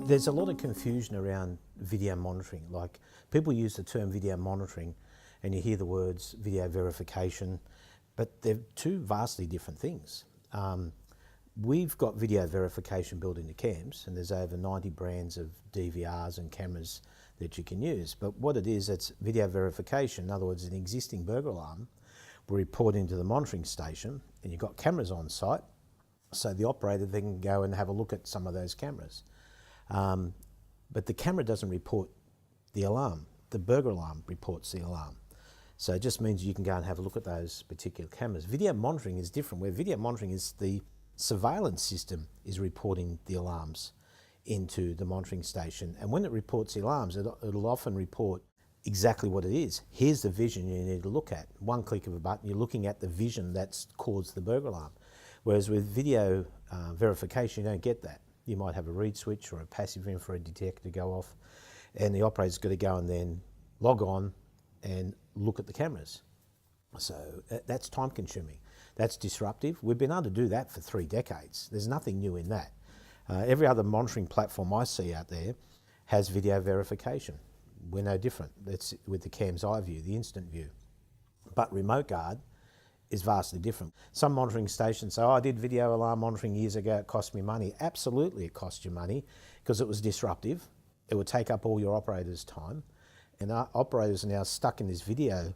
There's a lot of confusion around video monitoring. Like, people use the term video monitoring and you hear the words video verification, but they're two vastly different things. We've got video verification built into cams, and there's over 90 brands of DVRs and cameras that you can use. But what it is, it's video verification. In other words, an existing burglar alarm will report into the monitoring station, and you've got cameras on site, so the operator then can go and have a look at some of those cameras. But the camera doesn't report the alarm. The burglar alarm reports the alarm. So it just means you can go and have a look at those particular cameras. Video monitoring is different, where video monitoring is the surveillance system is reporting the alarms into the monitoring station. And when it reports the alarms, it'll often report exactly what it is. Here's the vision you need to look at. One click of a button, you're looking at the vision that's caused the burglar alarm. Whereas with video verification, you don't get that. You might have a reed switch or a passive infrared detector go off, and the operator's got to go and then log on and look at the cameras. So that's time consuming. That's disruptive. We've been able to do that for 3 decades. There's nothing new in that. Every other monitoring platform I see out there has video verification. We're no different. That's with the cam's eye view, the instant view. But remote guard is vastly different. Some monitoring stations say, oh, I did video alarm monitoring years ago, it cost me money. Absolutely it cost you money because it was disruptive. It would take up all your operators' time. And our operators are now stuck in this video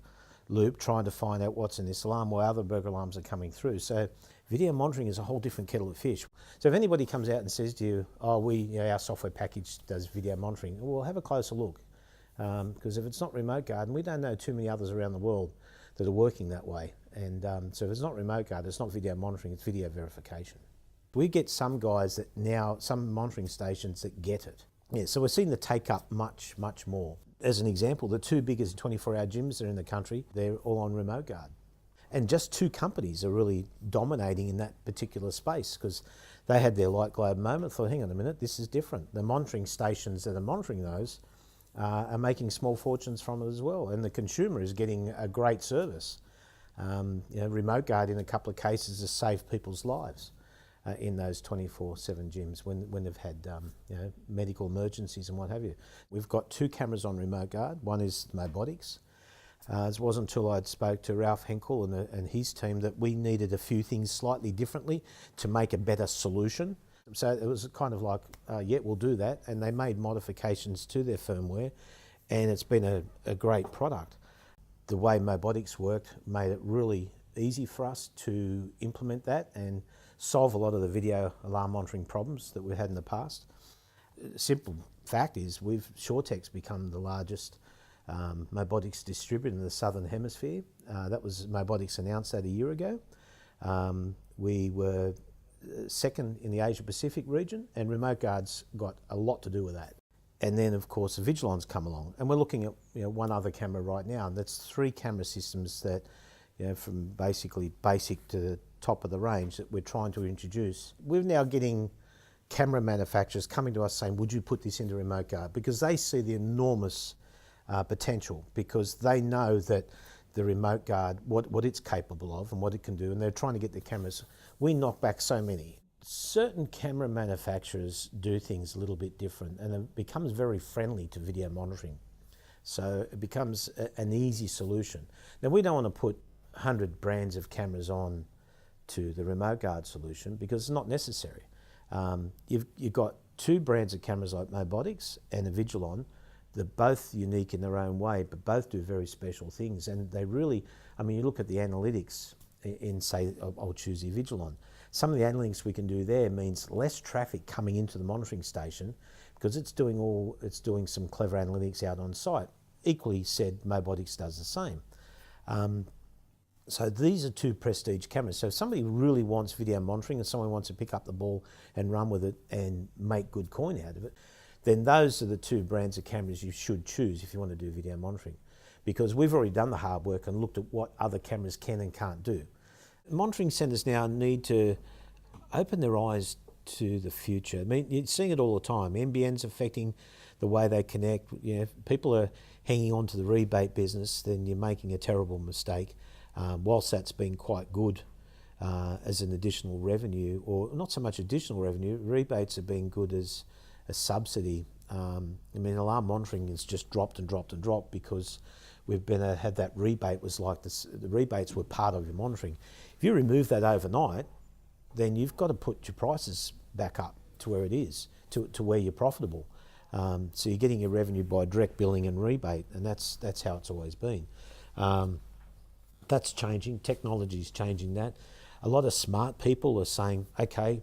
loop trying to find out what's in this alarm while other burglar alarms are coming through. So video monitoring is a whole different kettle of fish. So if anybody comes out and says to you, oh, our software package does video monitoring, well, have a closer look. Because if it's not remote guard, and we don't know too many others around the world that are working that way. And so if it's not remote guard, it's not video monitoring, it's video verification. We get some guys that now, some monitoring stations that get it. Yeah, so we're seeing the take up much, much more. As an example, the 2 biggest 24-hour gyms that are in the country, they're all on remote guard. And just 2 companies are really dominating in that particular space because they had their light globe moment, thought, hang on a minute, this is different. The monitoring stations that are monitoring those are making small fortunes from it as well. And the consumer is getting a great service. Remote guard in a couple of cases has saved people's lives in those 24/7 gyms when they've had medical emergencies and what have you. We've got 2 cameras on remote guard. One is Mobotics. It wasn't until I'd spoke to Ralph Henkel and his team that we needed a few things slightly differently to make a better solution. So it was kind of like, yeah, we'll do that. And they made modifications to their firmware, and it's been a great product. The way Mobotics worked made it really easy for us to implement that and solve a lot of the video alarm monitoring problems that we've had in the past. Simple fact is, Suretek's become the largest Mobotics distributor in the Southern Hemisphere. Mobotics announced that a year ago. We were second in the Asia Pacific region, and remote guard's got a lot to do with that. And then of course Vigilon's come along, and we're looking at one other camera right now, and that's 3 camera systems that from basically basic to the top of the range that we're trying to introduce. We're now getting camera manufacturers coming to us saying, would you put this into remote guard? Because they see the enormous potential, because they know that the remote guard, what it's capable of and what it can do, and they're trying to get the cameras. We knock back so many. Certain camera manufacturers do things a little bit different, and it becomes very friendly to video monitoring. So it becomes an easy solution. Now, we don't want to put 100 brands of cameras on to the remote guard solution because it's not necessary. You've got 2 brands of cameras like Mobotics and a Vigilon. They're both unique in their own way, but both do very special things. And they really, you look at the analytics in, say, I'll choose the Vigilon. Some of the analytics we can do there means less traffic coming into the monitoring station because it's doing some clever analytics out on site. Equally said, Mobotics does the same. So these are 2 prestige cameras. So if somebody really wants video monitoring and someone wants to pick up the ball and run with it and make good coin out of it, then those are the 2 brands of cameras you should choose if you want to do video monitoring. Because we've already done the hard work and looked at what other cameras can and can't do. Monitoring centres now need to open their eyes to the future. You're seeing it all the time. NBN's affecting the way they connect. If people are hanging on to the rebate business, then you're making a terrible mistake. Whilst that's been quite good as an additional revenue, or not so much additional revenue, rebates have been good as a subsidy. I mean, alarm monitoring has just dropped and dropped and dropped because we've had that rebate was like this, the rebates were part of your monitoring. If you remove that overnight, then you've got to put your prices back up to where it is, to where you're profitable. So you're getting your revenue by direct billing and rebate, and that's how it's always been. That's changing. Technology's changing that. A lot of smart people are saying, okay,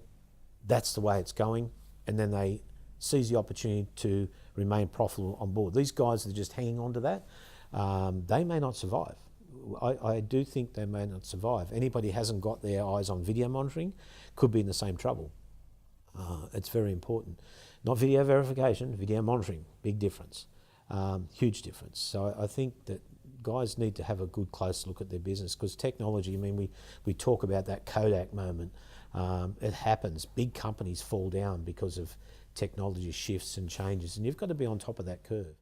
that's the way it's going, and then they seize the opportunity to remain profitable on board. These guys that are just hanging on to that, they may not survive. I do think they may not survive. Anybody who hasn't got their eyes on video monitoring could be in the same trouble. It's very important. Not video verification, video monitoring, big difference, huge difference. So I think that guys need to have a good close look at their business, because technology, I mean, we talk about that Kodak moment. It happens. Big companies fall down because of technology shifts and changes, and you've got to be on top of that curve.